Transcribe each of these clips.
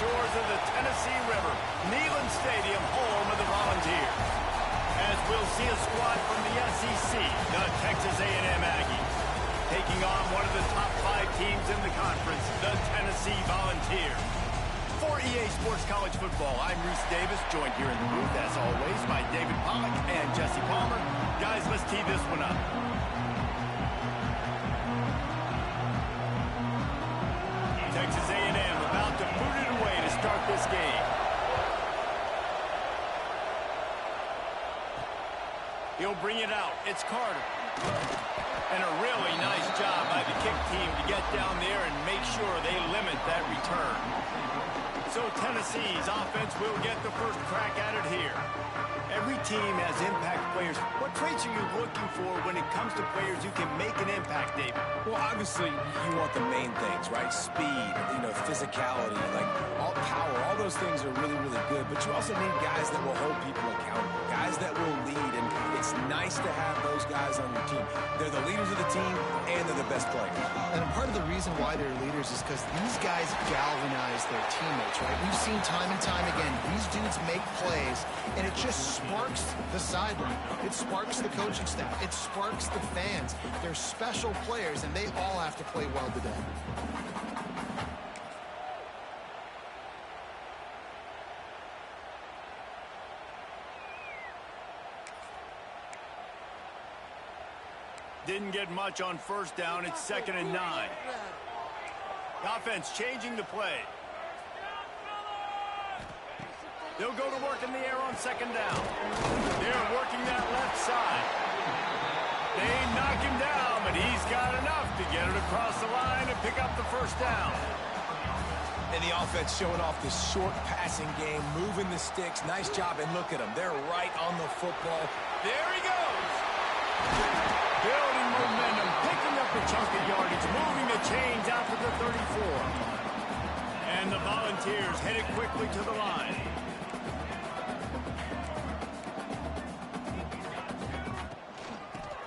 shores of the Tennessee River, Neyland Stadium, home of the Volunteers. As we'll see a squad from the SEC, the Texas A&M Aggies, taking on one of the top 5 teams in the conference, the Tennessee Volunteers. For EA Sports College Football, I'm Reese Davis, joined here in the booth, as always, by David Pollack and Jesse Palmer. Guys, let's tee this one up. Texas A&M about to boot it away to start this game. He'll bring it out. It's Carter. And a really nice job by the kick team to get down there and make sure they limit that return. So Tennessee's offense will get the first crack at it here. Every team has impact players. What traits are you looking for when it comes to players who can make an impact, David? Well, obviously, you want the main things, right? Speed, physicality, like all power, all those things are really, really good. But you also need guys that will hold people accountable, guys that will lead. And it's nice to have those guys on your team. They're the leaders of the team, and they're the best players. And part of the reason why they're leaders is because these guys galvanize their teammates, right? We've seen time and time again, these dudes make plays, and it just sparks the sideline. It sparks the coaching staff. It sparks the fans. They're special players, and they all have to play well today. Didn't get much on first down. It's 2nd and 9. The offense changing the play. They'll go to work in the air on 2nd down. They're working that left side. They knock him down, but he's got enough to get it across the line and pick up the first down. And the offense showing off this short passing game, moving the sticks. Nice job, and look at them. They're right on the football. There he goes. Building momentum, picking up a chunk of yardage, moving the chains out to the 34. And the Volunteers headed quickly to the line.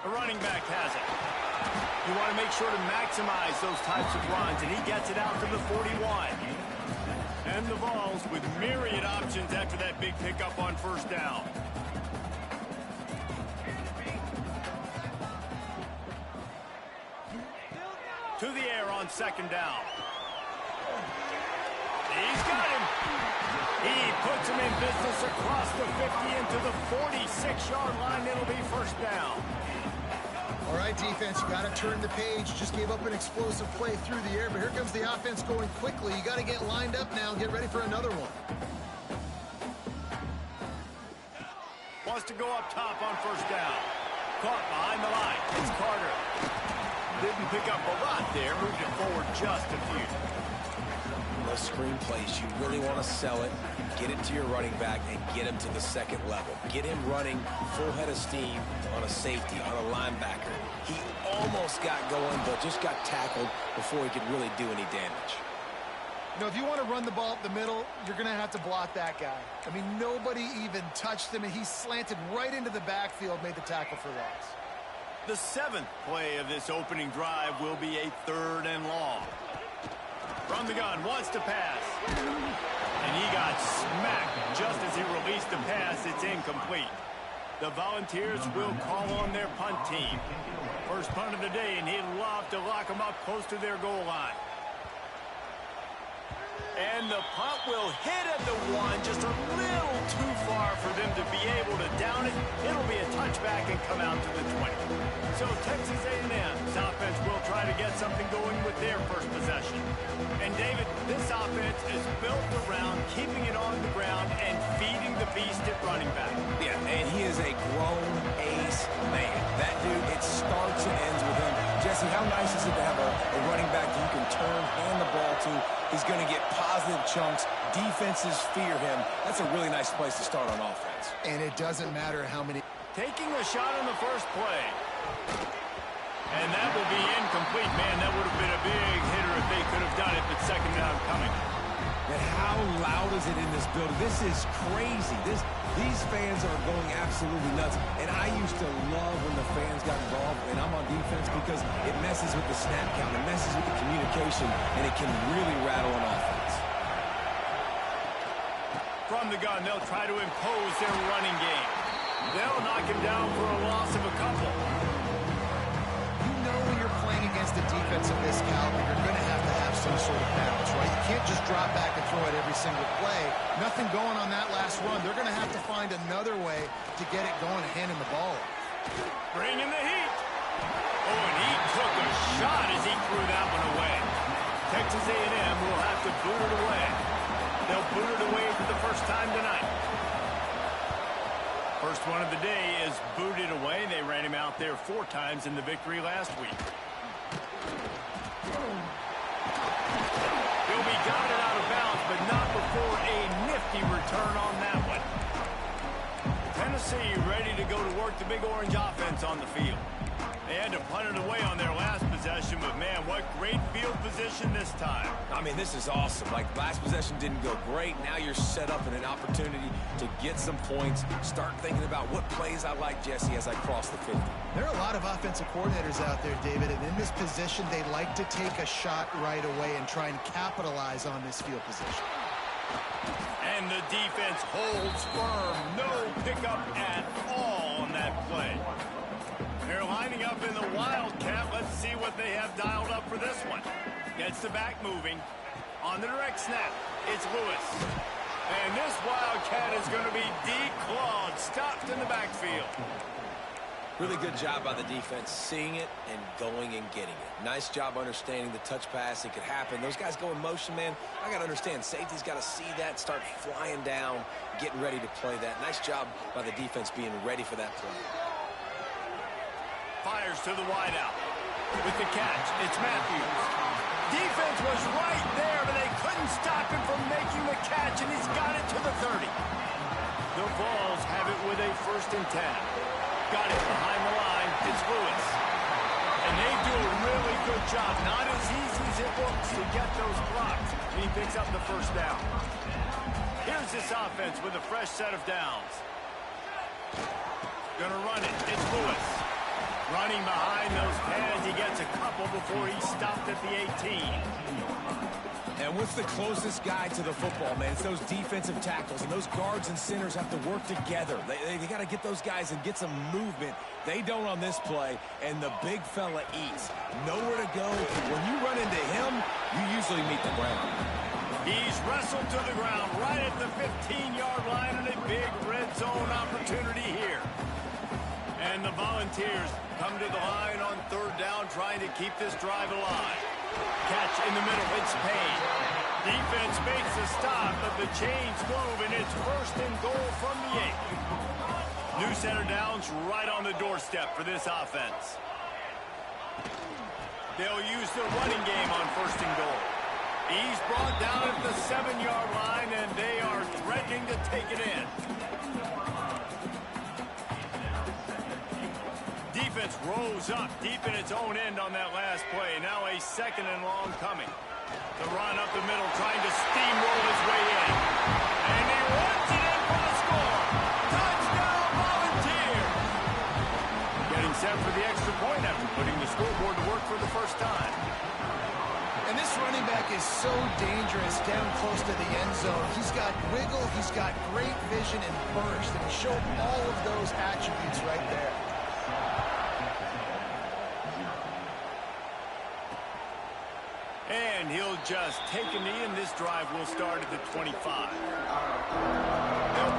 The running back has it. You want to make sure to maximize those types of runs, and he gets it out to the 41. And the Vols with myriad options after that big pickup on first down. To the air on 2nd down. He's got him. He puts him in business across the 50 into the 46-yard line. It'll be first down. All right, defense, you got to turn the page. Just gave up an explosive play through the air, but here comes the offense going quickly. You got to get lined up now and get ready for another one. Wants to go up top on first down. Caught behind the line. It's Carter. Didn't pick up a lot there. Moved it forward just a few. Those screen plays, you really want to sell it, get it to your running back, and get him to the 2nd level. Get him running full head of steam on a safety, on a linebacker. He almost got going, but just got tackled before he could really do any damage. If you want to run the ball up the middle, you're going to have to block that guy. I mean, nobody even touched him, and he slanted right into the backfield, made the tackle for loss. The 7th play of this opening drive will be a 3rd and long. From the gun, wants to pass. And he got smacked just as he released the pass. It's incomplete. The Volunteers will call on their punt team. First punt of the day, and he'd love to lock them up close to their goal line. And the punt will hit at the 1, just a little too far for them to be able to down it. It'll be a touchback and come out to the 20. So Texas A&M's offense will try to get something going with their first possession. And David, this offense is built around keeping it on the ground and feeding the beast at running back. Yeah, and he is a grown ace man. That dude, it starts and ends with him. Jesse, how nice is it to have a running back that you can turn, hand the ball to? He's going to get positive chunks. Defenses fear him. That's a really nice place to start on offense. And it doesn't matter how many. Taking a shot on the first play. And that will be incomplete. Man, that would have been a big hitter if they could have done it, but 2nd down coming. And how loud is it in this building? This is crazy. These fans are going absolutely nuts. And I used to love when the fans got involved, and I'm on defense because it messes with the snap count, it messes with the communication, and it can really rattle an offense. from the gun, they'll try to impose their running game. They'll knock him down for a loss of a couple. You know when you're playing against a defense of this caliber, you're going to have some sort of balance, right? You can't just drop back and throw it every single play. Nothing going on that last run. They're going to have to find another way to get it going and handing the ball off. Bringing the heat. Oh, and he took a shot as he threw that one away. Texas A&M will have to boot it away. They'll boot it away for the first time tonight. First one of the day is booted away. They ran him out there 4 times in the victory last week. He'll be guided out of bounds, but not before a nifty return on that one. Tennessee ready to go to work the Big Orange offense on the field. They had to punt it away on their last possession, but man, what great field position this time. I mean, this is awesome. Like, last possession didn't go great. Now you're set up in an opportunity to get some points. Start thinking about what plays I like, Jesse, as I cross the 50. There are a lot of offensive coordinators out there, David, and in this position, they like to take a shot right away and try and capitalize on this field position. And the defense holds firm. No pickup at all on that play. They're lining up in the Wildcat. Let's see what they have dialed up for this one. Gets the back moving. On the direct snap, it's Lewis. And this Wildcat is going to be declawed, stopped in the backfield. Really good job by the defense, seeing it and going and getting it. Nice job understanding the touch pass. It could happen. Those guys go in motion, man. I got to understand, safety's got to see that, start flying down, getting ready to play that. Nice job by the defense being ready for that play. Fires to the wideout. With the catch, it's Matthews. Defense was right there, but they couldn't stop him from making the catch, and he's got it to the 30. The Vols have it with a 1st and 10. Got it behind the line. It's Lewis. And they do a really good job. Not as easy as it looks to get those blocks. And he picks up the 1st down. Here's this offense with a fresh set of downs. Gonna run it. It's Lewis. Running behind those pads. He gets a couple before he stopped at the 18. And what's the closest guy to the football, man? It's those defensive tackles, and those guards and centers have to work together. They got to get those guys and get some movement. They don't on this play, and the big fella eats. Nowhere to go. When you run into him, you usually meet the ground. He's wrestled to the ground right at the 15-yard line, and a big red zone opportunity here. And the Volunteers come to the line on 3rd down, trying to keep this drive alive. Catch in the middle, it's Payne. Defense makes the stop, but the chains move, and it's 1st and goal from the 8. New center downs right on the doorstep for this offense. They'll use the running game on 1st and goal. He's brought down at the 7-yard line, and they are threatening to take it in. Defense rose up deep in its own end on that last play. Now a 2nd and long coming. The run up the middle, trying to steamroll his way in. And he runs it in for the score. Touchdown, Volunteers! Getting set for the extra point after putting the scoreboard to work for the 1st time. And this running back is so dangerous down close to the end zone. He's got wiggle, he's got great vision and burst, and he showed all of those attributes right there. And he'll just take a knee, and this drive will start at the 25. They'll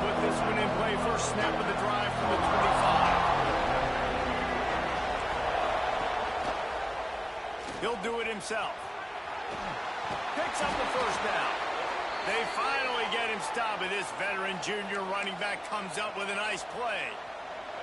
put this one in play. First snap of the drive from the 25. He'll do it himself. Picks up the 1st down. They finally get him stopped, and this veteran junior running back comes up with a nice play.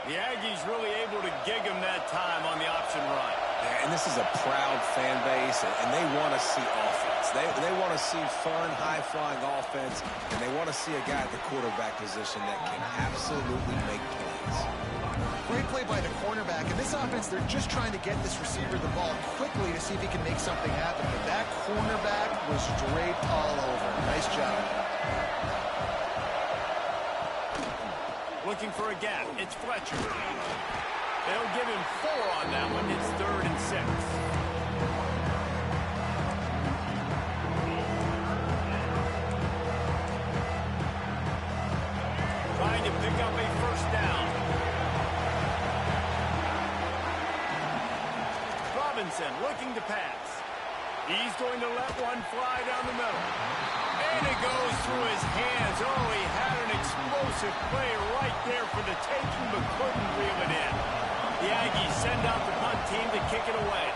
The Aggies really able to gig him that time on the option run. And this is a proud fan base, and they want to see offense. They want to see fun, high-flying offense, and they want to see a guy at the quarterback position that can absolutely make plays. Great play by the cornerback. In this offense, they're just trying to get this receiver the ball quickly to see if he can make something happen. But that cornerback was draped all over. Nice job. Looking for a gap. It's Fletcher. They'll give him 4 on that one. It's 3rd and 6. Robinson looking to pass. He's going to let one fly down the middle. And it goes through his hands. Oh, he had an explosive play right there for the taking, but couldn't reel it in. The Aggies send out the punt team to kick it away.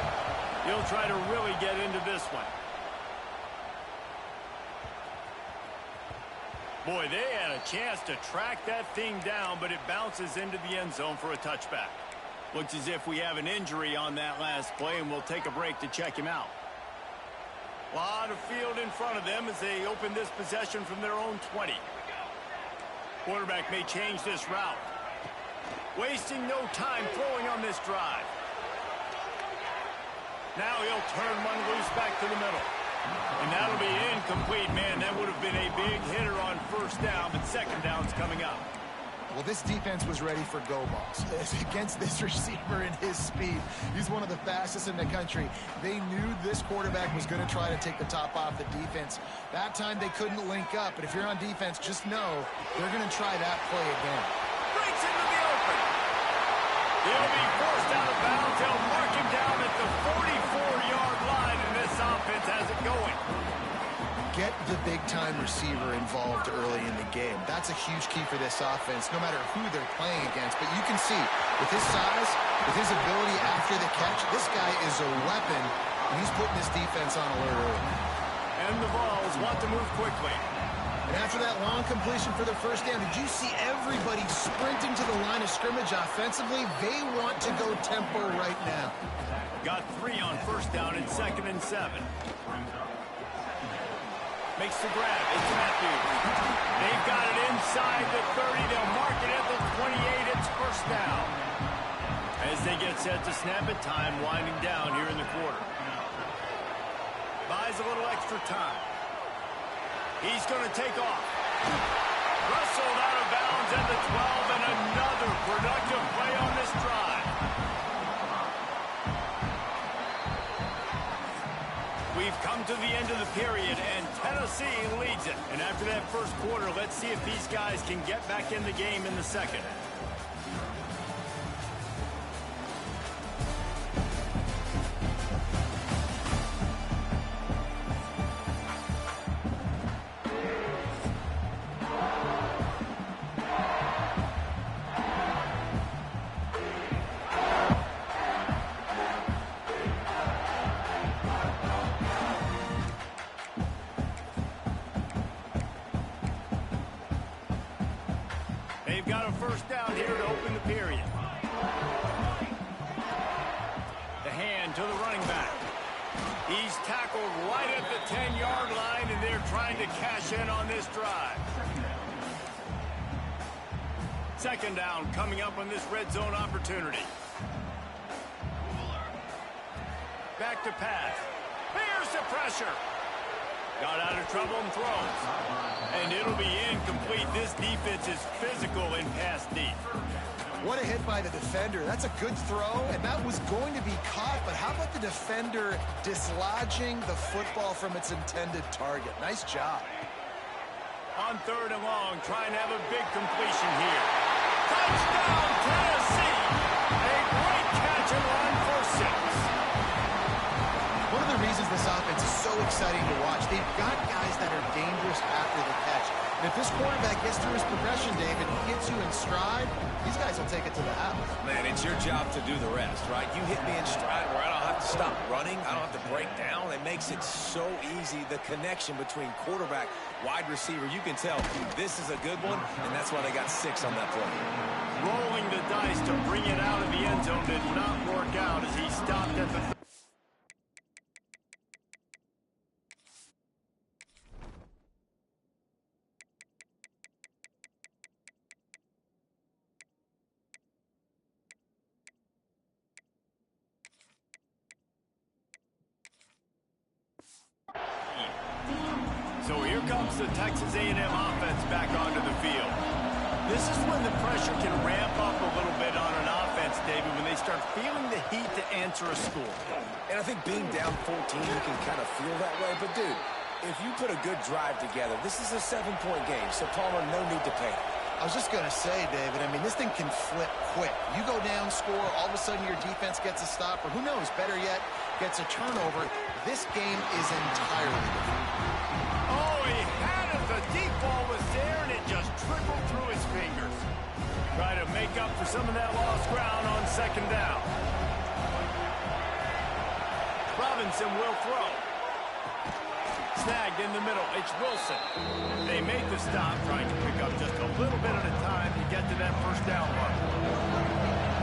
He'll try to really get into this one. Boy, they had a chance to track that thing down, but it bounces into the end zone for a touchback. Looks as if we have an injury on that last play, and we'll take a break to check him out. A lot of field in front of them as they open this possession from their own 20. Quarterback may change this route. Wasting no time throwing on this drive. Now he'll turn one loose back to the middle. And that'll be incomplete, man. That would have been a big hitter on first down, but second down's coming up. Well, this defense was ready for go balls. Against this receiver and his speed, he's one of the fastest in the country. They knew this quarterback was going to try to take the top off the defense. That time they couldn't link up, but if you're on defense, just know they're going to try that play again. Breaks into the open. He'll be forced out of bounds. They'll mark him down at the 44-yard line, and this offense has it going. Get the big-time receiver involved early in the game. That's a huge key for this offense, no matter who they're playing against. But you can see, with his size, with his ability after the catch, this guy is a weapon, and he's putting this defense on alert early. And the Vols want to move quickly. And after that long completion for the first down, did you see everybody sprinting to the line of scrimmage offensively? They want to go tempo right now. Got 3 on first down and 2nd and 7. Makes the grab. It's Matthews. They've got it inside the 30. They'll mark it at the 28. It's first down. As they get set to snap it, time winding down here in the quarter. Buys a little extra time. He's going to take off. Wrestled out of bounds at the 12, and another productive play on this drive. We've come to the end of the period, and Tennessee leads it. And after that first quarter, let's see if these guys can get back in the game in the second. They've got a first down here to open the period. The hand to the running back. He's tackled right at the 10-yard line, and they're trying to cash in on this drive. Second down coming up on this red zone opportunity. Back to pass. Here's the pressure. Got out of trouble and throws. And it'll be incomplete. This defense is physical in pass deep. What a hit by the defender. That's a good throw, and that was going to be caught, but how about the defender dislodging the football from its intended target? Nice job. On 3rd and long, trying to have a big completion here. Touchdown, Tennessee! A great catch and run for 6. One of the reasons this offense is so exciting to watch, they've got guys that are dangerous after the catch. And if this quarterback gets through his progression, David, he gets you in stride, these guys will take it to the house. Man, it's your job to do the rest, right? You hit me in stride where I don't have to stop running. I don't have to break down. It makes it so easy, the connection between quarterback, wide receiver. You can tell this is a good one, and that's why they got 6 on that play. Rolling the dice to bring it out of the end zone did not work out as he stopped at the... So here comes the Texas A&M offense back onto the field. This is when the pressure can ramp up a little bit on an offense, David, when they start feeling the heat to answer a score. And I think being down 14, you can kind of feel that way. But, dude, if you put a good drive together, this is a 7-point game. So, Palmer, no need to panic. I was just going to say, David, I mean, this thing can flip quick. You go down, score, all of a sudden your defense gets a stop, or who knows, better yet, gets a turnover, this game is entirely different. Oh, he had it. The deep ball was there, and it just trickled through his fingers. Try to make up for some of that lost ground on second down. Robinson will throw. Snagged in the middle. It's Wilson. They make the stop, trying to pick up just a little bit at a time to get to that first down mark.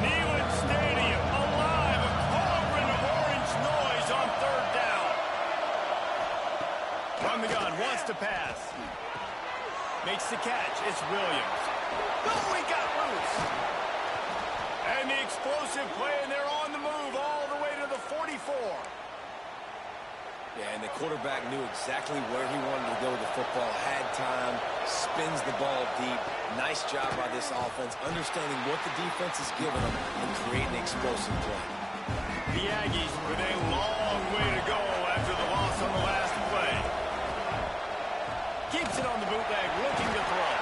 Neyland Stadium alive. A cauldron of orange noise on third down. From the gun, wants to pass. Makes the catch. It's Williams. Oh, he got loose. And the explosive play, and they're on the move all the way to the 44. Yeah, and the quarterback knew exactly where he wanted to go with the football, had time, spins the ball deep. Nice job by this offense, understanding what the defense is giving them and creating an explosive play. The Aggies with a long way to go after the loss on the last play. Keeps it on the bootleg, looking to throw.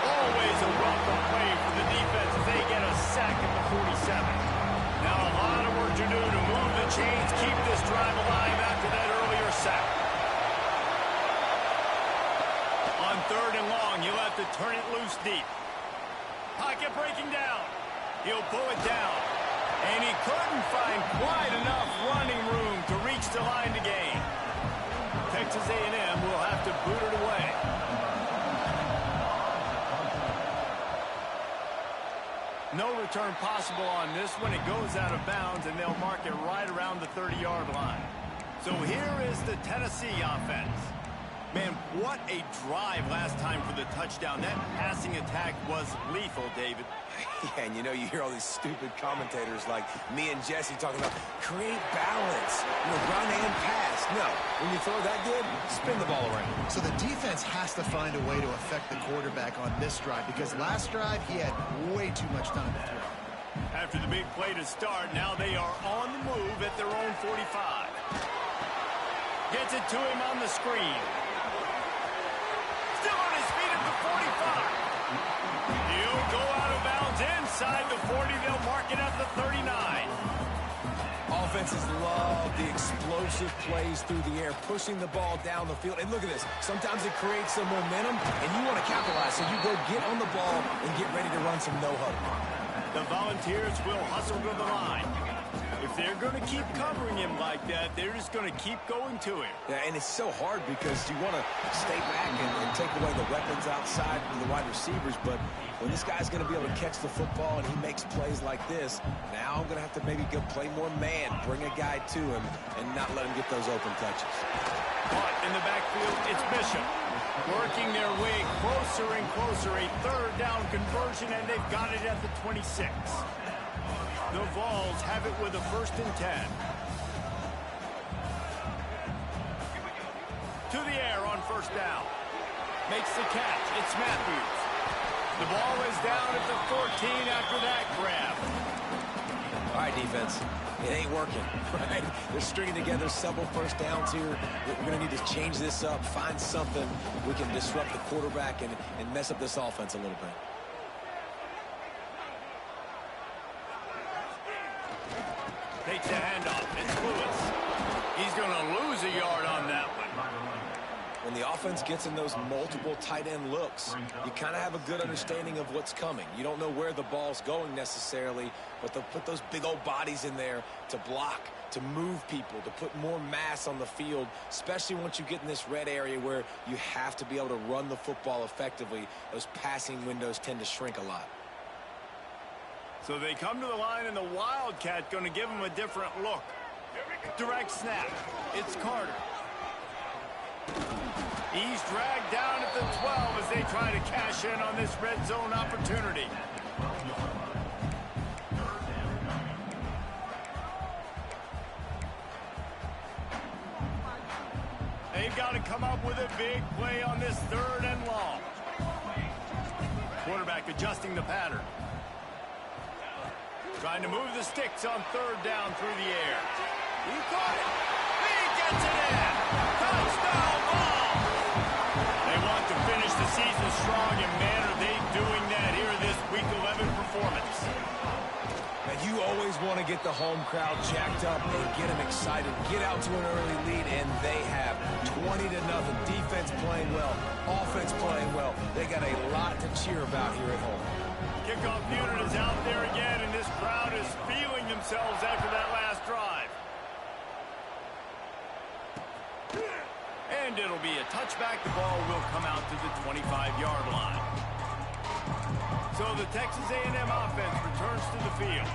Always a welcome play for the defense as they get a sack at the 47. Now a lot of work to do to move the chains, keep this drive alive after that earlier sack. On third and long, he'll have to turn it loose deep. Pocket breaking down. He'll pull it down. And he couldn't find quite enough running room to reach the line to gain. Texas A&M will have to boot it away. No return possible on this one. It goes out of bounds, and they'll mark it right around the 30-yard line. So here is the Tennessee offense. Man, what a drive last time for the touchdown. That passing attack was lethal, David. Yeah, and you hear all these stupid commentators like me and Jesse talking about create balance, run and pass. No, when you throw that good, spin the ball around. So the defense has to find a way to affect the quarterback on this drive because last drive he had way too much time to throw. After the big play to start, now they are on the move at their own 45. Gets it to him on the screen. Still on his feet at the 45. He'll go out of bounds inside the 40. They'll mark it at the 39. Offenses love the explosive plays through the air, pushing the ball down the field. And look at this. Sometimes it creates some momentum, and you want to capitalize. So you go get on the ball and get ready to run some no-huddle. The Volunteers will hustle to the line. If they're going to keep covering him like that, they're just going to keep going to him. Yeah, and it's so hard because you want to stay back and take away the weapons outside of the wide receivers, but when this guy's going to be able to catch the football and he makes plays like this, now I'm going to have to maybe go play more man, bring a guy to him, and not let him get those open touches. Caught in the backfield, it's Bishop. Working their way closer and closer, a third down conversion, and they've got it at the 26. The Vols have it with a 1st and 10. To the air on first down. Makes the catch. It's Matthews. The ball is down at the 14 after that grab. All right, defense. It ain't working, right? They're stringing together several first downs here. We're going to need to change this up, find something we can disrupt the quarterback and mess up this offense a little bit. Takes the handoff. It's Lewis. He's going to lose a yard on that one. When the offense gets in those multiple tight end looks, you kind of have a good understanding of what's coming. You don't know where the ball's going necessarily, but they'll put those big old bodies in there to block, to move people, to put more mass on the field, especially once you get in this red area where you have to be able to run the football effectively. Those passing windows tend to shrink a lot. So they come to the line, and the Wildcat going to give them a different look. Direct snap. It's Carter. He's dragged down at the 12 as they try to cash in on this red zone opportunity. They've got to come up with a big play on this 3rd and long. Quarterback adjusting the pattern. Trying to move the sticks on 3rd down through the air. He caught it. He gets it in. Touchdown ball. They want to finish the season strong, and man, are they doing that here in this Week 11 performance. And you always want want to get the home crowd jacked up and get them excited, get out to an early lead, and they have 20-0. Defense playing well, offense playing well. They got a lot to cheer about here at home. Kickoff unit is out there again, and this crowd is feeling themselves after that last drive. And it'll be a touchback. The ball will come out to the 25-yard line. So the Texas A&M offense returns to the field.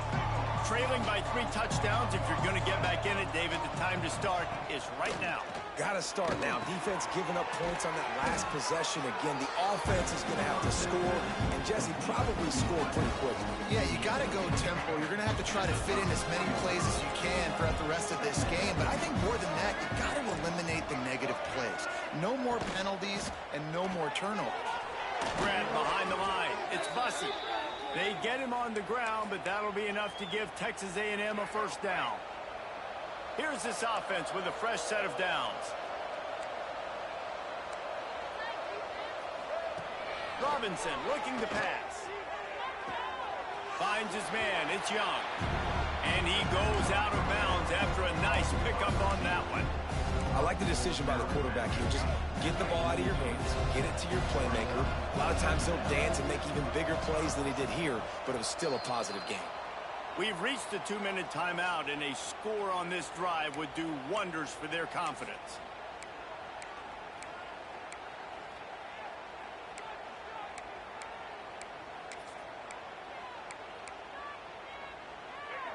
Trailing by 3 touchdowns. If you're going to get back in it, David, the time to start is right now. Got to start now. Defense giving up points on that last possession. Again, the offense is going to have to score, and Jesse probably scored pretty quick. Yeah, you got to go tempo. You're going to have to try to fit in as many plays as you can throughout the rest of this game. But I think more than that, you got to eliminate the negative plays. No more penalties and no more turnovers. Grant behind the line. It's Bussey. They get him on the ground, but that'll be enough to give Texas A&M a first down. Here's this offense with a fresh set of downs. Robinson looking to pass. Finds his man. It's Young. And he goes out of bounds after a nice pickup on that one. I like the decision by the quarterback here. Just get the ball out of your hands, get it to your playmaker. A lot of times he'll dance and make even bigger plays than he did here, but it was still a positive game. We've reached the 2-minute timeout, and a score on this drive would do wonders for their confidence.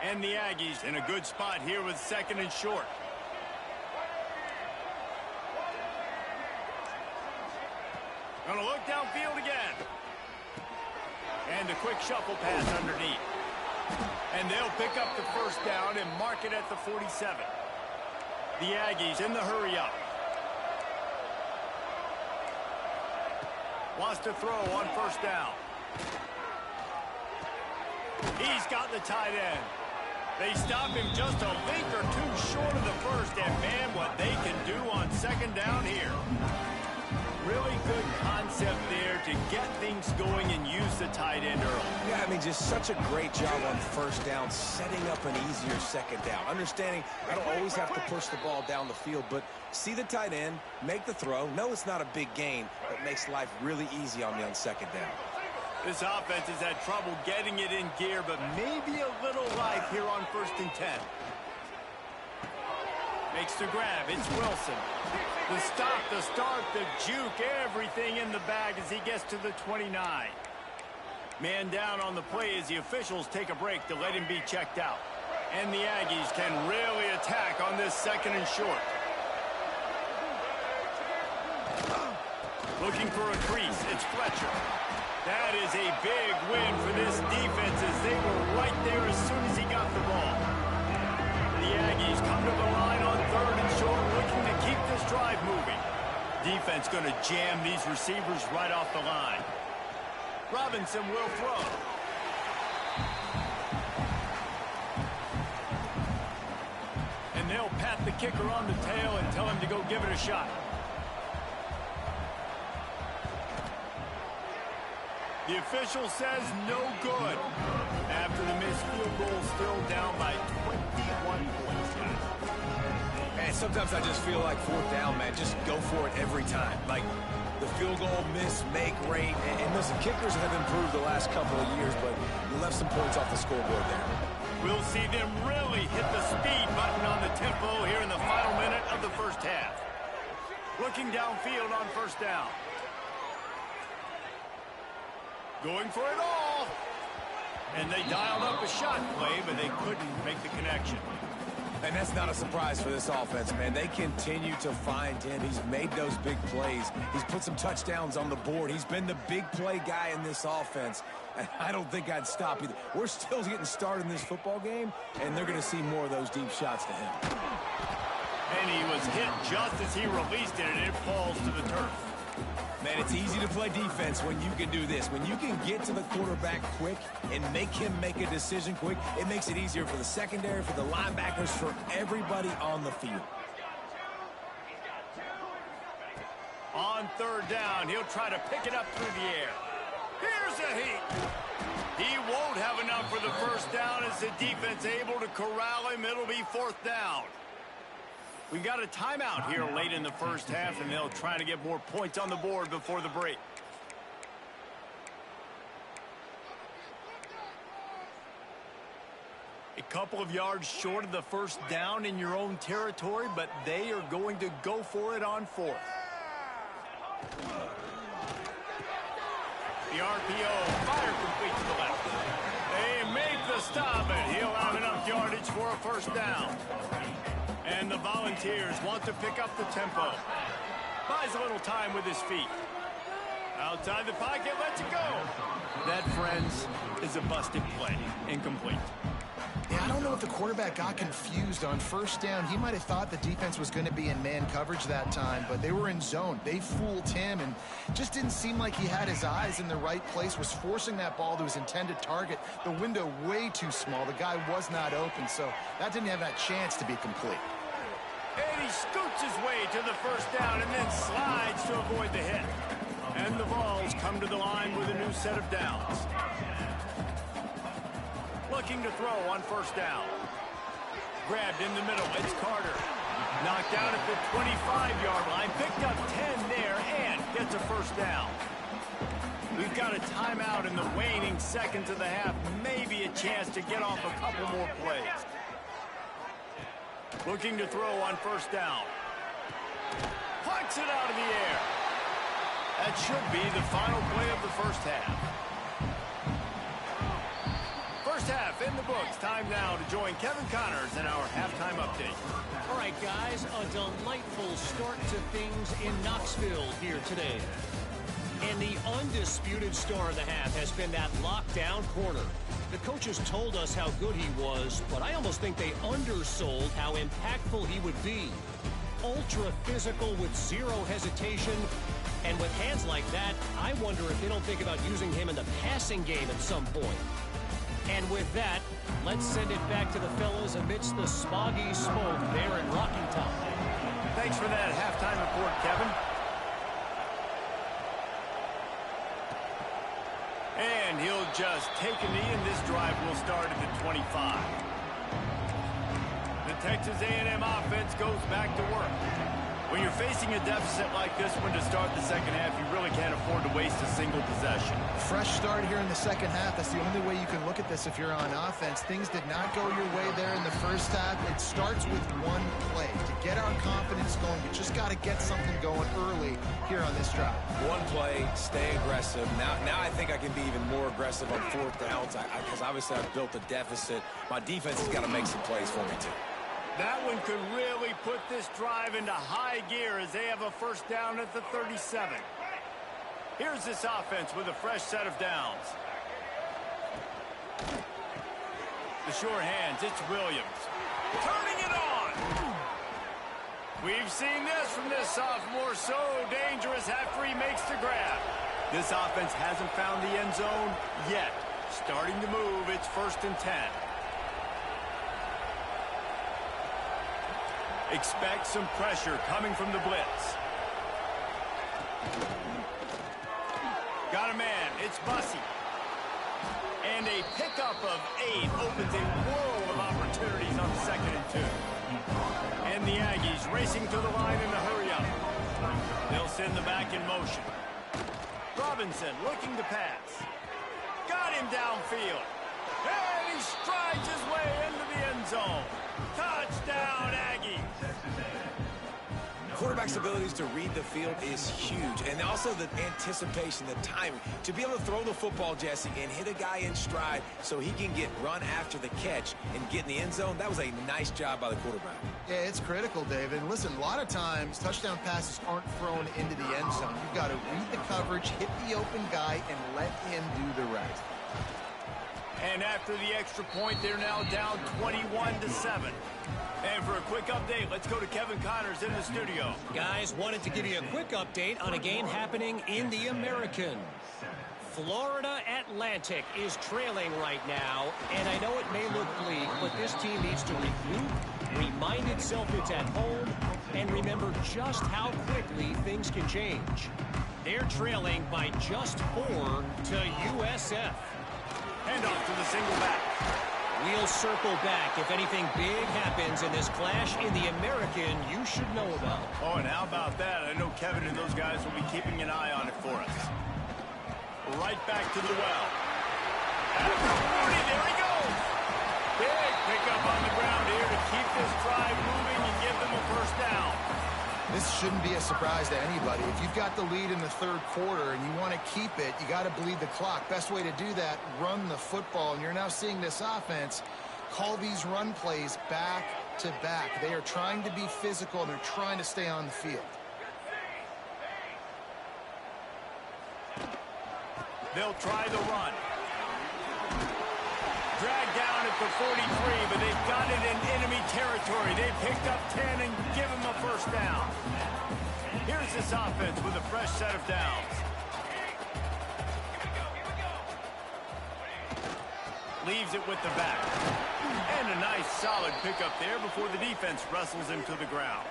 And the Aggies in a good spot here with 2nd and short. Gonna look downfield again. And a quick shuffle pass underneath. And they'll pick up the first down and mark it at the 47. The Aggies in the hurry up. Wants to throw on first down. He's got the tight end. They stop him just a link or two short of the first. And man, what they can do on 2nd down here. Really good concept there to get things going and use the tight end early. Yeah, I mean, just such a great job on first down, setting up an easier 2nd down. Understanding I don't always have to push the ball down the field, but see the tight end, make the throw. No, it's not a big gain, but makes life really easy on me on 2nd down. This offense has had trouble getting it in gear, but maybe a little life here on 1st and 10. Makes the grab. It's Wilson. The stop, the start, the juke, everything in the bag as he gets to the 29. Man down on the play as the officials take a break to let him be checked out. And the Aggies can really attack on this 2nd and short. Looking for a crease. It's Fletcher. That is a big win for this defense as they were right there as soon as he got the ball. The Aggies come to the line on 3rd and short, looking to keep this drive moving. Defense going to jam these receivers right off the line. Robinson will throw. And they'll pat the kicker on the tail and tell him to go give it a shot. The official says no good. After the missed field goal, still down by 21 points, guys. Man, sometimes I just feel like 4th down, man. Just go for it every time. Like the field goal miss, make rate. And listen, kickers have improved the last couple of years, but you left some points off the scoreboard there. We'll see them really hit the speed button on the tempo here in the final minute of the first half. Looking downfield on 1st down. Going for it all. And they dialed up a shot play, but they couldn't make the connection. And that's not a surprise for this offense, man. They continue to find him. He's made those big plays. He's put some touchdowns on the board. He's been the big play guy in this offense. And I don't think I'd stop either. We're still getting started in this football game, and they're going to see more of those deep shots to him. And he was hit just as he released it, and it falls to the turf. Man, it's easy to play defense when you can do this. When you can get to the quarterback quick and make him make a decision quick, it makes it easier for the secondary, for the linebackers, for everybody on the field. On 3rd down, he'll try to pick it up through the air. Here's a heat. He won't have enough for the first down as the defense able to corral him. It'll be 4th down. We got a timeout here late in the first half, and they'll try to get more points on the board before the break. A couple of yards short of the first down in your own territory, but they are going to go for it on 4th. The RPO, fire complete to the left. They make the stop, and he'll have enough yardage for a first down. And the Volunteers want to pick up the tempo. Buys a little time with his feet. Outside the pocket, lets it go. That, friends, is a busted play. Incomplete. Yeah, I don't know if the quarterback got confused on first down. He might have thought the defense was going to be in man coverage that time, but they were in zone. They fooled him, and just didn't seem like he had his eyes in the right place, was forcing that ball to his intended target. The window way too small. The guy was not open, so that didn't have that chance to be complete. And he scoots his way to the first down and then slides to avoid the hit. And the Vols come to the line with a new set of downs. Looking to throw on first down. Grabbed in the middle. It's Carter. Knocked down at the 25-yard line. Picked up 10 there and gets a first down. We've got a timeout in the waning seconds of the half. Maybe a chance to get off a couple more plays. Looking to throw on first down. Plucks it out of the air. That should be the final play of the first half. First half in the books. Time now to join Kevin Connors in our halftime update. All right, guys, a delightful start to things in Knoxville here today. And the undisputed star of the half has been that lockdown corner. The coaches told us how good he was, but I almost think they undersold how impactful he would be. Ultra physical with zero hesitation. And with hands like that, I wonder if they don't think about using him in the passing game at some point. And with that, let's send it back to the fellas amidst the smoggy smoke there in Rocky Top. Thanks for that halftime report, Kevin. And he'll just take a knee, and this drive will start at the 25. The Texas A&M offense goes back to work. When you're facing a deficit like this one to start the second half, you really can't afford to waste a single possession. Fresh start here in the second half. That's the only way you can look at this if you're on offense. Things did not go your way there in the first half. It starts with one play. To get our confidence going, you just got to get something going early here on this drive. One play, stay aggressive. Now I think I can be even more aggressive on 4th downs because obviously I've built a deficit. My defense has got to make some plays for me too. That one could really put this drive into high gear as they have a first down at the 37. Here's this offense with a fresh set of downs. The short hands, it's Williams. Turning it on! We've seen this from this sophomore, so dangerous after he makes the grab. This offense hasn't found the end zone yet. Starting to move, it's 1st and 10. Expect some pressure coming from the blitz. Got a man. It's Bussey. And a pickup of 8 opens a world of opportunities on 2nd and 2. And the Aggies racing to the line in a hurry-up. They'll send the back in motion. Robinson looking to pass. Got him downfield. And he strides his way into the end zone. Touchdown, Aggies. Quarterback's abilities to read the field is huge, and also the anticipation, the timing. To be able to throw the football, Jesse, and hit a guy in stride so he can get run after the catch and get in the end zone, that was a nice job by the quarterback. Yeah, it's critical, David. And listen, a lot of times touchdown passes aren't thrown into the end zone. You've got to read the coverage, hit the open guy, and let him do the rest. And after the extra point, they're now down 21-7. And for a quick update, let's go to Kevin Connors in the studio. Guys, wanted to give you a quick update on a game happening in the American. Florida Atlantic is trailing right now, and I know it may look bleak, but this team needs to regroup, remind itself it's at home, and remember just how quickly things can change. They're trailing by just 4 to USF. Handoff to the single back. We'll circle back if anything big happens in this clash in the American you should know about. Oh, and how about that? I know Kevin and those guys will be keeping an eye on it for us. Right back to the well. At the 40, there he goes. Big pickup on the ground here to keep this drive moving and give them a first down. This shouldn't be a surprise to anybody. If you've got the lead in the third quarter and you want to keep it, you got to bleed the clock. Best way to do that, run the football. And you're now seeing this offense call these run plays back to back. They are trying to be physical, and they're trying to stay on the field. They'll try the run. Dragged down at the 43, but they've got it in enemy territory. They picked up 10 and give them a first down. Here's this offense with a fresh set of downs. Leaves it with the back. And a nice solid pickup there before the defense wrestles him to the ground.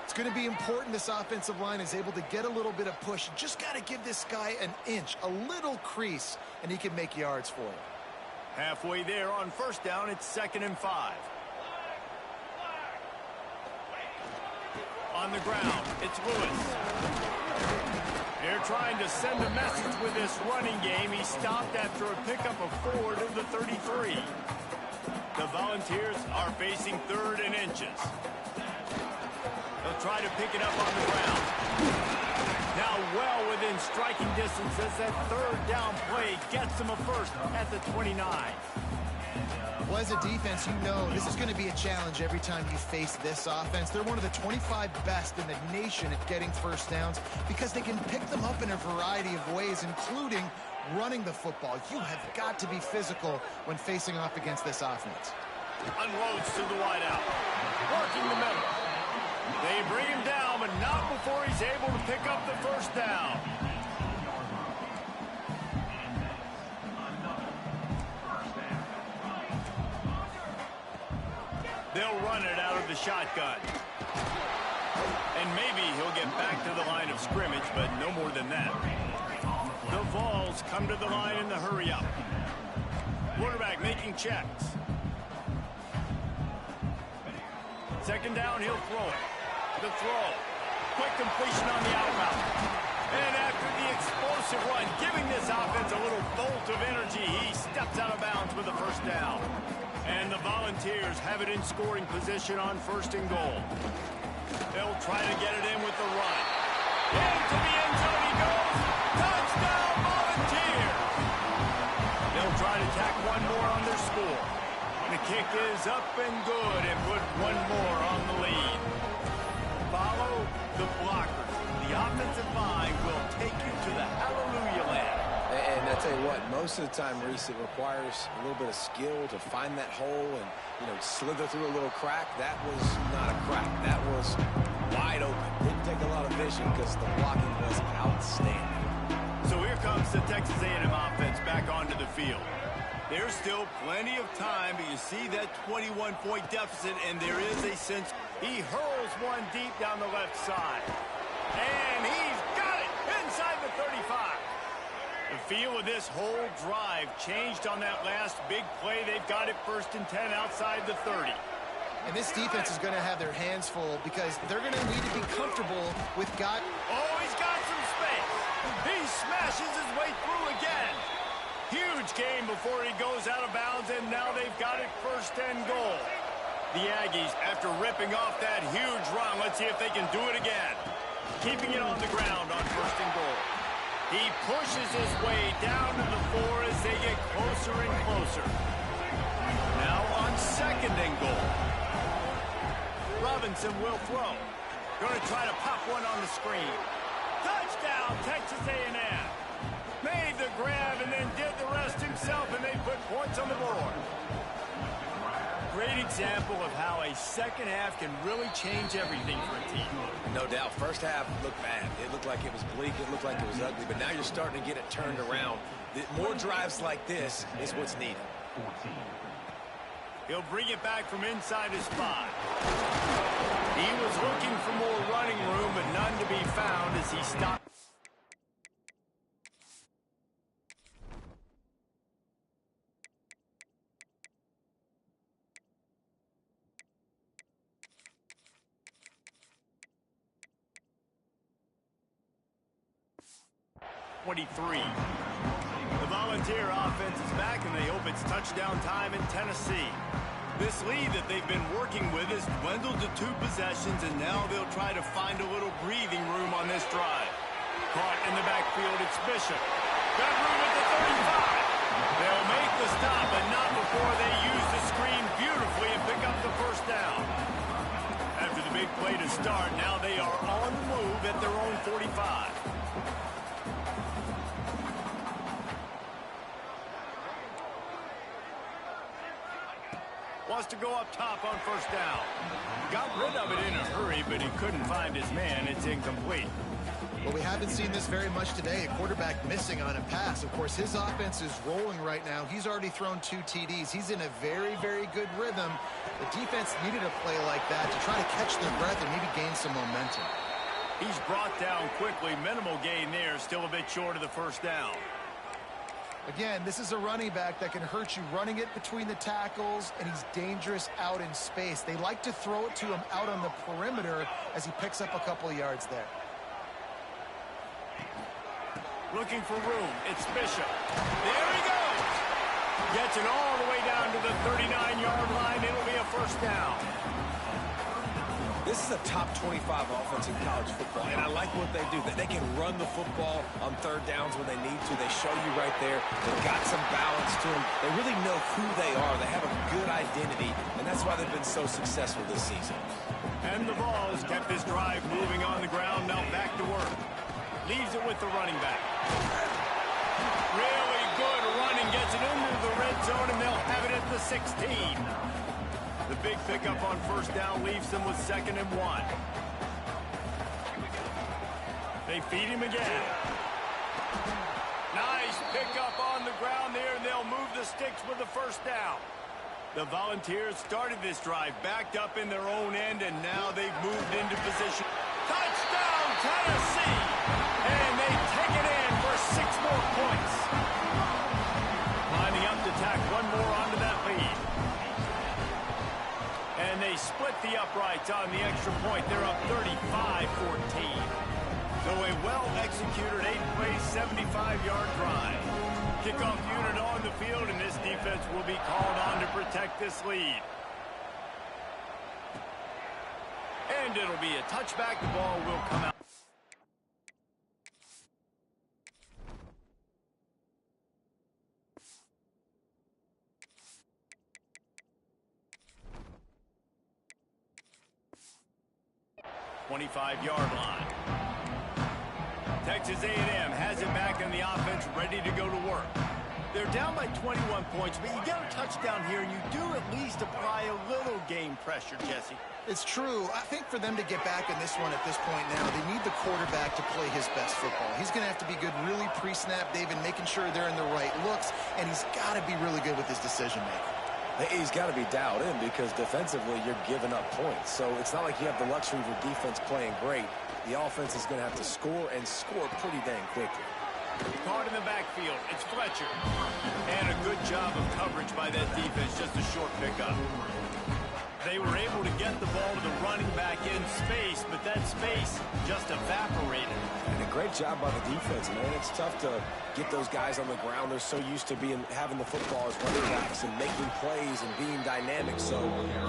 It's going to be important this offensive line is able to get a little bit of push. Just got to give this guy an inch, a little crease, and he can make yards for it. Halfway there on first down, it's 2nd and 5. On the ground, it's Lewis. They're trying to send a message with this running game. He stopped after a pickup of 4 to the 33. The Volunteers are facing 3rd and inches. They'll try to pick it up on the ground. Now well within striking distance as that 3rd down play gets them a first at the 29. Well, as a defense, you know this is going to be a challenge every time you face this offense. They're one of the 25 best in the nation at getting first downs because they can pick them up in a variety of ways, including running the football. You have got to be physical when facing off against this offense. Unloads to the wideout. Working the middle. They bring him down, but not before he's able to pick up the first down. They'll run it out of the shotgun. And maybe he'll get back to the line of scrimmage, but no more than that. The Vols come to the line in the hurry-up. Quarterback making checks. 2nd down, he'll throw it. The throw. Quick completion on the outroute. And after the explosive run, giving this offense a little bolt of energy, he steps out of bounds with a first down. And the Volunteers have it in scoring position on 1st and goal. They'll try to get it in with the run. Into the end zone he goes. Touchdown, Volunteers! They'll try to tack one more on their score. The kick is up and good and put one more on the lead. Follow the blockers. The offensive line will take you to the hallelujah land. And I tell you what, most of the time, Reese, it requires a little bit of skill to find that hole and, slither through a little crack. That was not a crack. That was wide open. Didn't take a lot of vision because the blocking was outstanding. So here comes the Texas A&M offense back onto the field. There's still plenty of time, but you see that 21-point deficit, and there is a sense he hurls one deep down the left side. And he's got it inside the 35. The feel of this whole drive changed on that last big play. They've got it 1st and 10 outside the 30. And this defense is going to have their hands full because they're going to need to be comfortable with Oh, he's got some space. He smashes his way through again. Huge gain before he goes out of bounds, and now they've got it 1st and goal. The Aggies, after ripping off that huge run, let's see if they can do it again. Keeping it on the ground on 1st and goal. He pushes his way down to the 4 as they get closer and closer. Now on 2nd and goal. Robinson will throw. Going to try to pop one on the screen. Touchdown, Texas A&M. Made the grab and then did the rest himself, and they put points on the board. Great example of how a second half can really change everything for a team. No doubt. First half looked bad. It looked like it was bleak. It looked like it was ugly. But now you're starting to get it turned around. More drives like this is what's needed. He'll bring it back from inside his spot. He was looking for more running room, but none to be found as he stopped. 23. The Volunteer offense is back, and they hope it's touchdown time in Tennessee. This lead that they've been working with has dwindled to 2 possessions, and now they'll try to find a little breathing room on this drive. Caught in the backfield, it's Bishop. Got room at the 35. They'll make the stop, but not before they use the screen beautifully and pick up the first down. After the big play to start, now they are on the move at their own 45. Wants to go up top on first down. Got rid of it in a hurry, but he couldn't find his man. It's incomplete. Well, we haven't seen this very much today. A quarterback missing on a pass. Of course, his offense is rolling right now. He's already thrown 2 TDs. He's in a very, very good rhythm. The defense needed a play like that to try to catch their breath and maybe gain some momentum. He's brought down quickly. Minimal gain there. Still a bit short of the first down. Again, this is a running back that can hurt you running it between the tackles, and he's dangerous out in space. They like to throw it to him out on the perimeter as he picks up a couple of yards there. Looking for room. It's Bishop. There he goes. Gets it all the way down to the 39-yard line. It'll be a first down. This is a top 25 offense in college football, and I like what they do. They can run the football on 3rd downs when they need to. They show you right there. They've got some balance to them. They really know who they are. They have a good identity, and that's why they've been so successful this season. And the Vols kept this drive moving on the ground. Now back to work. Leaves it with the running back. Really good running. Gets it into the red zone, and they'll have it at the 16. The big pickup on first down leaves them with 2nd and 1. They feed him again. Nice pickup on the ground there, and they'll move the sticks with the first down. The Volunteers started this drive backed up in their own end, and now they've moved into position. Touchdown, Tennessee! And they take it in for 6 more points. Lining up to tack one more onto that lead. And they split the uprights on the extra point. They're up 35-14. So a well-executed 8-play, 75-yard drive. Kickoff unit on the field, and this defense will be called on to protect this lead. And it'll be a touchback. The ball will come out. Twenty-five-yard line. Texas A&M has it back in the offense, ready to go to work. They're down by 21 points, but you get a touchdown here, and you do at least apply a little game pressure, Jesse. It's true. I think for them to get back in this one at this point now, they need the quarterback to play his best football. He's going to have to be good really pre-snap, David, making sure they're in the right looks, and he's got to be really good with his decision-making. He's got to be dialed in because defensively you're giving up points. So it's not like you have the luxury of your defense playing great. The offense is going to have to score and score pretty dang quickly. Caught in the backfield. It's Fletcher. And a good job of coverage by that defense. Just a short pickup. They were able to get the ball to the running back in space, but that space just evaporated. And a great job by the defense, man. It's tough to get those guys on the ground. They're so used to having the football as running backs and making plays and being dynamic. So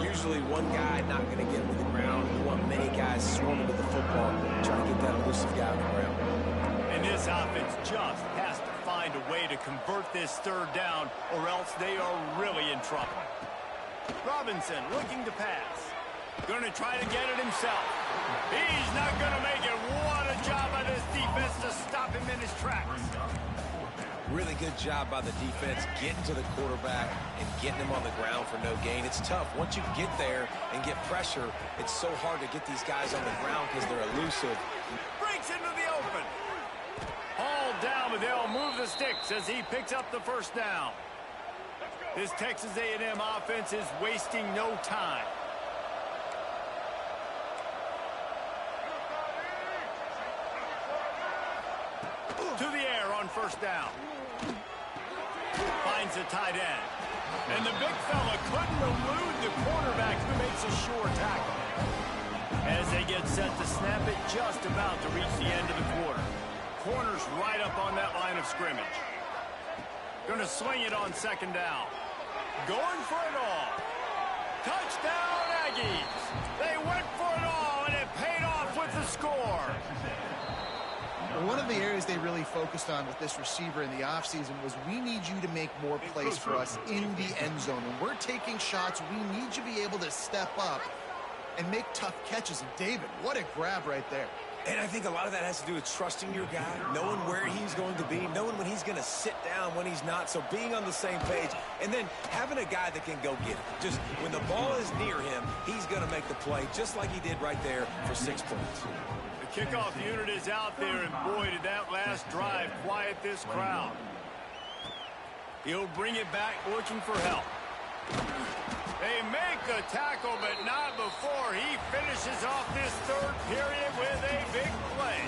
usually one guy not going to get him to the ground. You want many guys swarming to the football, trying to get that elusive guy on the ground. And this offense just has to find a way to convert this 3rd down, or else they are really in trouble. Robinson looking to pass. Going to try to get it himself. He's not going to make it. What a job by this defense to stop him in his tracks. Really good job by the defense getting to the quarterback and getting him on the ground for no gain. It's tough. Once you get there and get pressure, it's so hard to get these guys on the ground because they're elusive. Breaks into the open. Hauled down, but they'll move the sticks as he picks up the first down. This Texas A&M offense is wasting no time. To the air on first down. Finds a tight end. And the big fella couldn't elude the quarterback, who makes a sure tackle. As they get set to snap it, just about to reach the end of the quarter. corner's right up on that line of scrimmage. Going to swing it on second down. Going for it all. Touchdown, Aggies. They went for it all, and it paid off with the score. One of the areas they really focused on with this receiver in the offseason was we need you to make more plays for us in the end zone. When we're taking shots, we need you to be able to step up and make tough catches. And David, what a grab right there. And I think a lot of that has to do with trusting your guy, knowing where he's going to be, knowing when he's going to sit down, when he's not. So being on the same page, and then having a guy that can go get it. Just when the ball is near him, he's going to make the play, just like he did right there for 6 points. The kickoff unit is out there, and boy, did that last drive quiet this crowd. He'll bring it back looking for help. They make the tackle, but not before he finishes off this third period with a big play.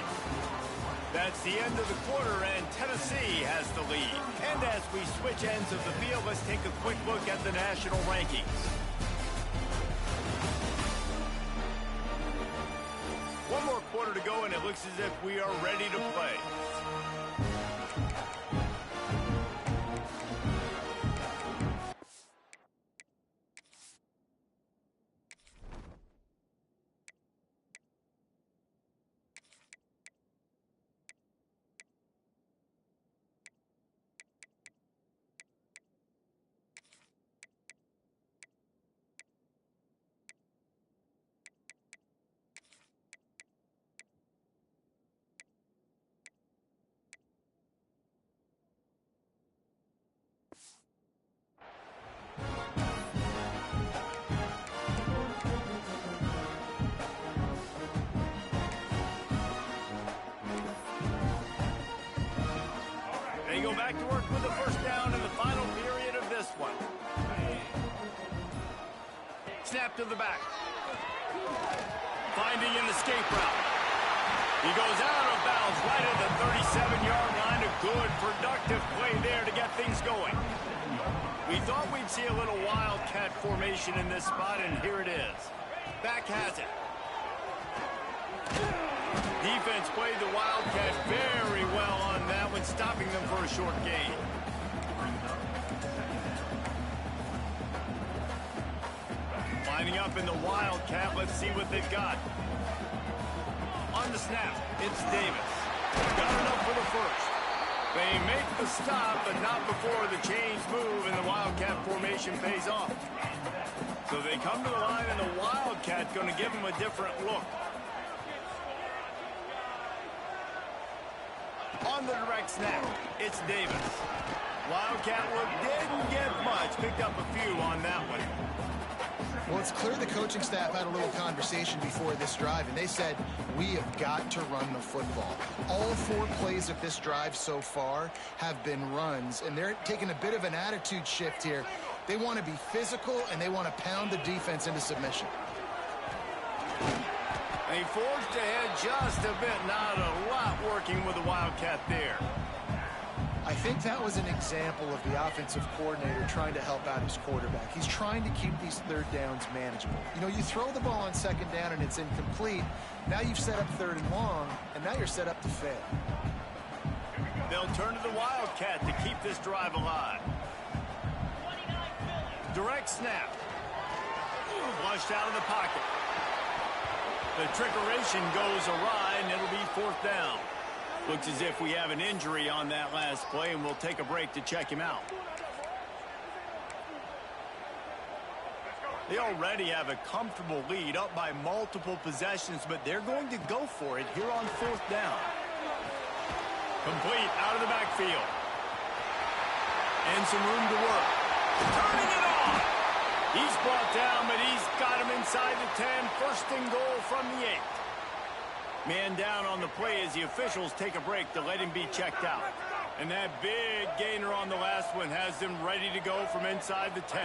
That's the end of the quarter, and Tennessee has the lead. And as we switch ends of the field, let's take a quick look at the national rankings. One more quarter to go, and it looks as if we are ready to play. They go back to work with the first down in the final period of this one. Snap to the back. Finding an escape route. He goes out of bounds right at the 37-yard line. A good, productive play there to get things going. We thought we'd see a little wildcat formation in this spot, and here it is. Back has it. Defense played the wildcat very well on that one, stopping them for a short gain. Lining up in the wildcat, let's see what they've got. On the snap, it's Davis. Got enough for the first. They make the stop, but not before the change move, and the wildcat formation pays off. So they come to the line, and the wildcat going to give them a different look. On the direct snap, it's Davis. Wildcat look didn't get much. Picked up a few on that one. Well, it's clear the coaching staff had a little conversation before this drive, and they said, we have got to run the football. All 4 plays of this drive so far have been runs, and they're taking a bit of an attitude shift here. They want to be physical, and they want to pound the defense into submission. They forged ahead just a bit, not a lot working with the wildcat there. I think that was an example of the offensive coordinator trying to help out his quarterback. He's trying to keep these third downs manageable. You know, you throw the ball on second down and it's incomplete. Now you've set up third and long, and now you're set up to fail. They'll turn to the wildcat to keep this drive alive. Direct snap. Flushed out of the pocket. The trickeration goes awry, and it'll be fourth down. Looks as if we have an injury on that last play, and we'll take a break to check him out. They already have a comfortable lead, up by multiple possessions, but they're going to go for it here on fourth down. Complete out of the backfield. And some room to work. Turning it on. He's brought down, but he's got him inside the 10. First and goal from the 8. Man down on the play as the officials take a break to let him be checked out. And that big gainer on the last one has them ready to go from inside the 10.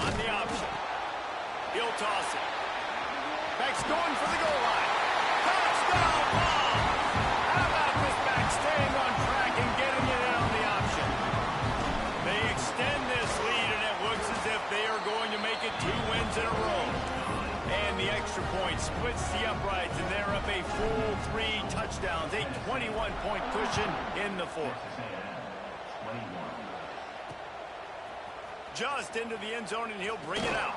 On the option. He'll toss it. Back's going for the goal line. Touchdown ball! How about this back staying on track and getting it in on the option? They extend this lead, and it looks as if they are going to make it 2 wins in a row. And the extra point splits the uprights, and they're up a full 3 touchdowns, a 21-point cushion in the fourth. Just into the end zone, and he'll bring it out.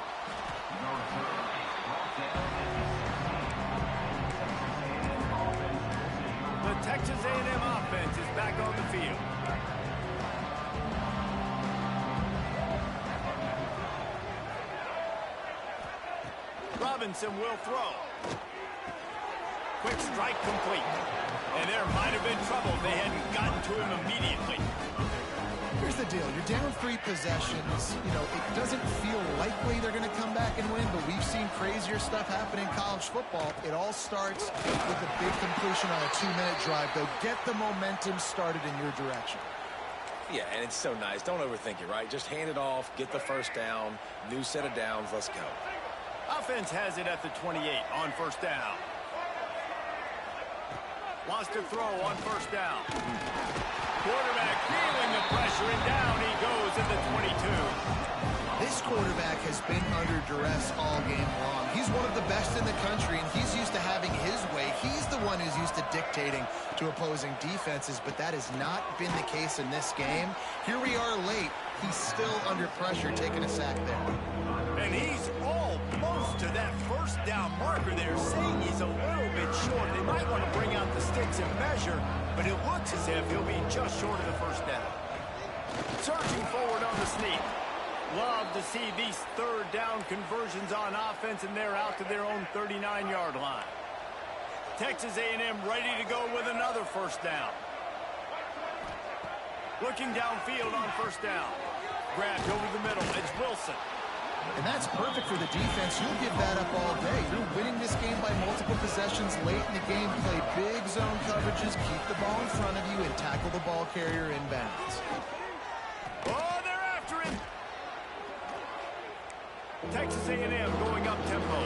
The Texas A&M offense is back on the field. Robinson will throw. Quick strike complete. And there might have been trouble if they hadn't gotten to him immediately. Here's the deal. You're down 3 possessions. You know, it doesn't feel likely they're going to come back and win, but we've seen crazier stuff happen in college football. It all starts with a big completion on a 2-minute drive, though. Get the momentum started in your direction. Yeah, and it's so nice. Don't overthink it, right? Just hand it off, get the first down, new set of downs, let's go. Offense has it at the 28 on first down. Wants to throw on first down. Quarterback feeling the pressure, and down he goes at the 22. This quarterback has been under duress all game long. He's one of the best in the country, and he's used to having his way. He's the one who's used to dictating to opposing defenses, but that has not been the case in this game. Here we are late. He's still under pressure, taking a sack there. And he's almost to that first down marker there, saying he's a little bit short. They might want to bring out the sticks and measure, but it looks as if he'll be just short of the first down. Surging forward on the sneak. Love to see these third down conversions on offense, and they're out to their own 39-yard line. Texas A&M ready to go with another first down. Looking downfield on first down. Grabbed over the middle. It's Wilson. And that's perfect for the defense. You'll give that up all day. You're winning this game by multiple possessions late in the game. Play big zone coverages, keep the ball in front of you, and tackle the ball carrier inbounds. Oh, they're after him. Texas A&M going up tempo.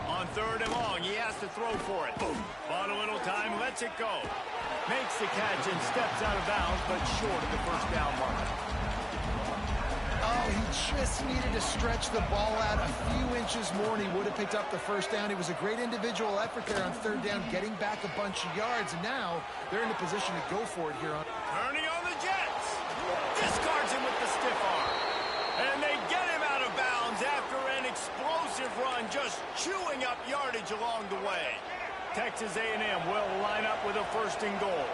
On third and long, he has to throw for it. Bought a little time, lets it go. Makes the catch and steps out of bounds, but short of the first down mark. Oh, he just needed to stretch the ball out a few inches more, and he would have picked up the first down. It was a great individual effort there on third down, getting back a bunch of yards, and now they're in a position to go for it here on. Turning on the Jets. Discards him with the stiff arm. And they get him out of bounds after an explosive run, just chewing up yardage along the way. Texas A&M will line up with a first and goal.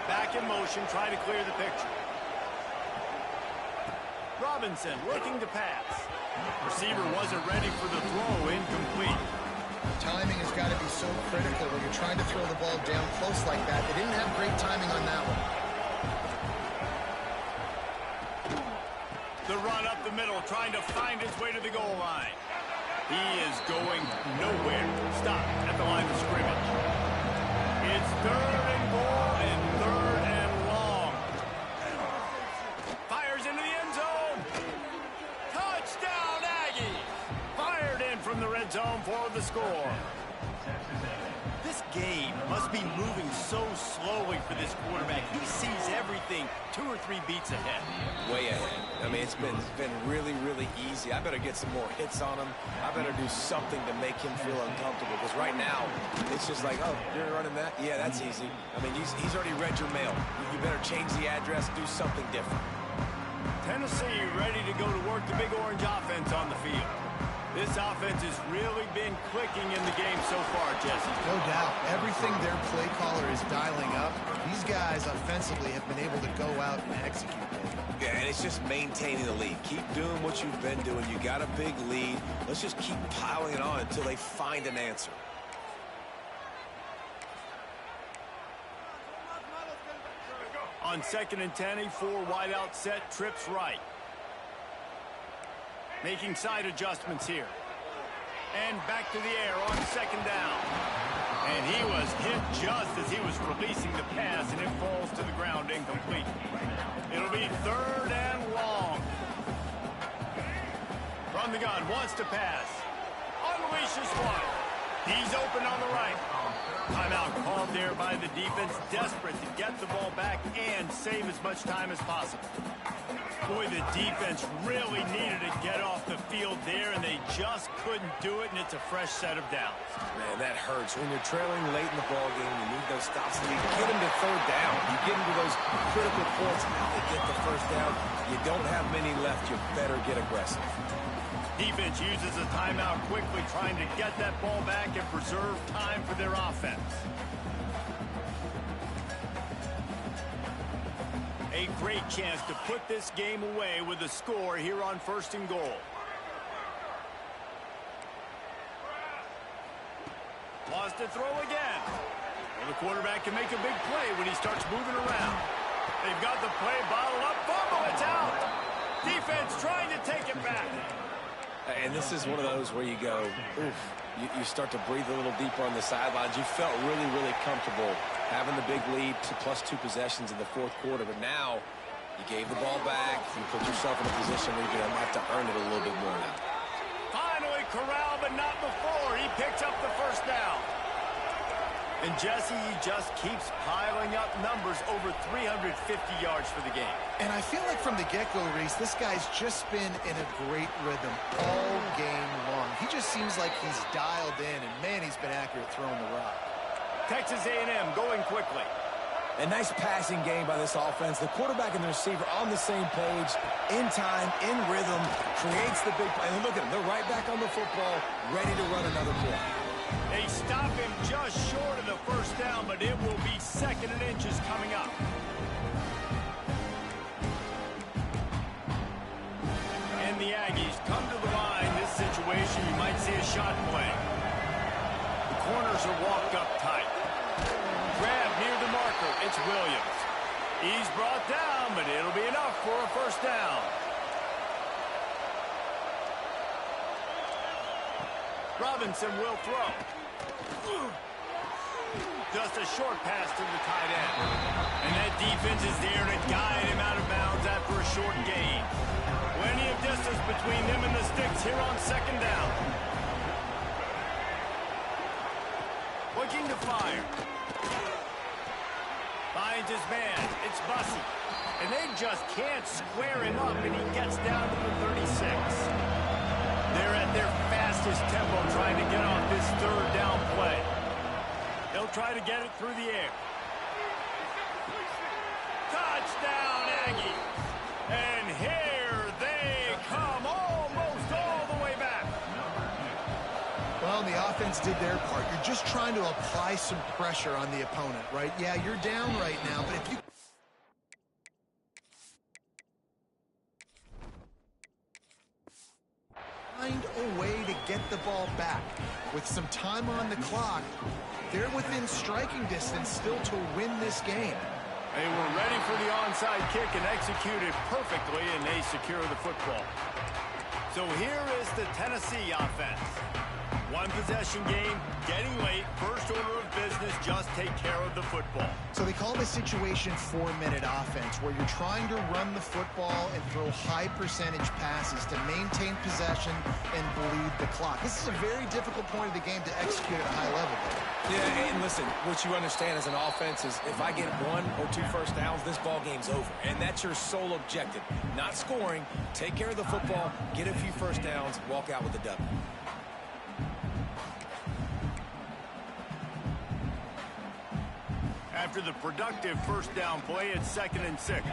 Back in motion, trying to clear the picture. Robinson looking to pass. Receiver wasn't ready for the throw, incomplete. Timing has got to be so critical when you're trying to throw the ball down close like that. They didn't have great timing on that one. The run up the middle, trying to find his way to the goal line. He is going nowhere. Stop at the line of scrimmage. It's third and goal and third and long. Fires into the end zone. Touchdown, Aggies. Fired in from the red zone for the score. This game must be moving so slowly for this quarterback. He sees everything 2 or 3 beats ahead. Way ahead. I mean, it's been really, really easy. I better get some more hits on him. I better do something to make him feel uncomfortable. Because right now, it's just like, oh, you're running that? Yeah, that's easy. I mean, he's already read your mail. You better change the address, do something different. Tennessee ready to go to work the Big Orange offense on the field. This offense has really been clicking in the game so far, Jesse. No doubt. Everything their play caller is dialing up, these guys offensively have been able to go out and execute. Yeah, and it's just maintaining the lead. Keep doing what you've been doing. You got a big lead. Let's just keep piling it on until they find an answer. On 2nd and 10, a 4 wide out set, trips right. Making side adjustments here. And back to the air on 2nd down. And he was hit just as he was releasing the pass, and it falls to the ground incomplete. It'll be 3rd and long. From the gun, wants to pass. Unleashes one. He's open on the right. Timeout called there by the defense, desperate to get the ball back and save as much time as possible. Boy, the defense really needed to get off the field there, and they just couldn't do it, and it's a fresh set of downs. Man, that hurts. When you're trailing late in the ball game, you need those stops. And you get them to third down. You get into those critical points. How to get the first down. You don't have many left. You better get aggressive. Defense uses a timeout quickly, trying to get that ball back and preserve time for their offense. A great chance to put this game away with a score here on 1st and goal. Wants to throw again. Well, the quarterback can make a big play when he starts moving around. They've got the play bottled up. Fumble, it's out. Defense trying to take it back. And this is one of those where you go, oof, you start to breathe a little deeper on the sidelines. You felt really, really comfortable having the big lead to +2 possessions in the 4th quarter. But now you gave the ball back. You put yourself in a position where you're going to have to earn it a little bit more now. Finally corralled, but not before. He picks up the first down. And Jesse, he just keeps piling up numbers, over 350 yards for the game. And I feel like from the get-go, Reese, this guy's just been in a great rhythm all game long. He just seems like he's dialed in, and man, he's been accurate throwing the rock. Texas A&M going quickly. A nice passing game by this offense. The quarterback and the receiver on the same page, in time, in rhythm, creates the big play. And look at them. They're right back on the football, ready to run another play. They stop him just short of the first down, but it will be 2nd and inches coming up. And the Aggies come to the line. This situation, you might see a shot play. The corners are walked up tight. Grab near the marker. It's Williams. He's brought down, but it'll be enough for a first down. Robinson will throw. Just a short pass to the tight end. And that defense is there to guide him out of bounds after a short gain. Plenty of distance between them and the sticks here on 2nd down. Looking to fire. Finds his man. It's Bussey. And they just can't square him up, and he gets down to the 36. They're at their fastest tempo trying to get off this 3rd down play. They'll try to get it through the air. Touchdown, Aggies. And here they come, almost all the way back. Well, the offense did their part. You're just trying to apply some pressure on the opponent, right? Yeah, you're down right now, but if you find a way to get the ball back with some time on the clock, they're within striking distance still to win this game. They were ready for the onside kick and executed perfectly, and they secure the football. So here is the Tennessee offense. One possession game, getting late, first order of business, just take care of the football. So they call this situation 4-minute offense, where you're trying to run the football and throw high percentage passes to maintain possession and bleed the clock. This is a very difficult point of the game to execute at a high level. Yeah, and listen, what you understand as an offense is if I get 1 or 2 first downs, this ball game's over. And that's your sole objective. Not scoring, take care of the football, get a few first downs, walk out with a W. After the productive first down play, it's 2nd and 6.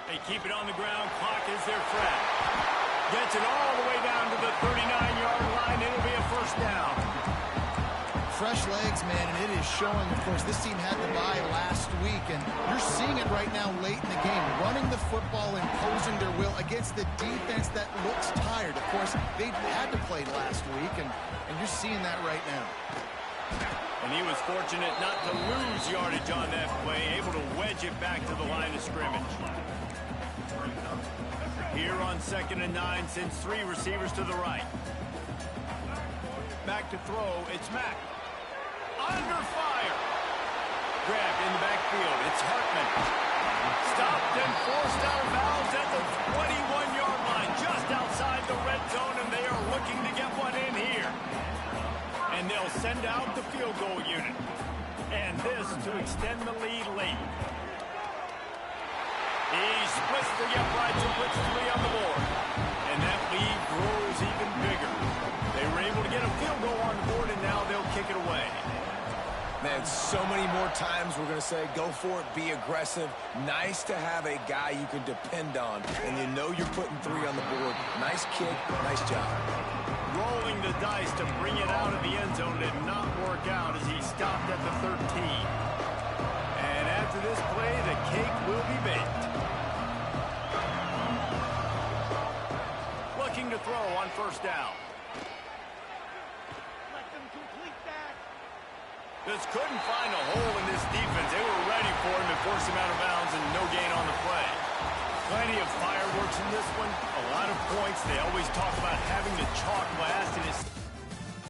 They keep it on the ground. Clock is their friend. Gets it all the way down to the 39-yard line. It'll be a first down. Fresh legs, man, and it is showing. Of course, this team had the bye last week, and you're seeing it right now late in the game. Running the football, imposing their will against the defense that looks tired. Of course, they had to play last week, and you're seeing that right now. And he was fortunate not to lose yardage on that play, able to wedge it back to the line of scrimmage. Here on 2nd and 9, sends 3 receivers to the right. Back to throw, it's Mack. Under fire. Grabbed in the backfield, it's Hartman. Stopped and forced out of bounds at the 21-yard line. just outside the red zone, and they are looking to get one in here. And they'll send out the field goal unit. And this to extend the lead late. He splits the uprights and puts 3 on the board. And that lead grows even bigger. They were able to get a field goal on the board, and now they'll kick it away. Man, so many more times we're going to say, go for it, be aggressive. Nice to have a guy you can depend on, and you know you're putting 3 on the board. Nice kick, nice job. Rolling the dice to bring it out of the end zone did not work out as he stopped at the 13. And after this play, the cake will be baked. Looking to throw on first down. Just couldn't find a hole in this defense. They were ready for him and forced him out of bounds, and no gain on the play. Plenty of fireworks in this one. A lot of points. They always talk about having the chalk last, and it's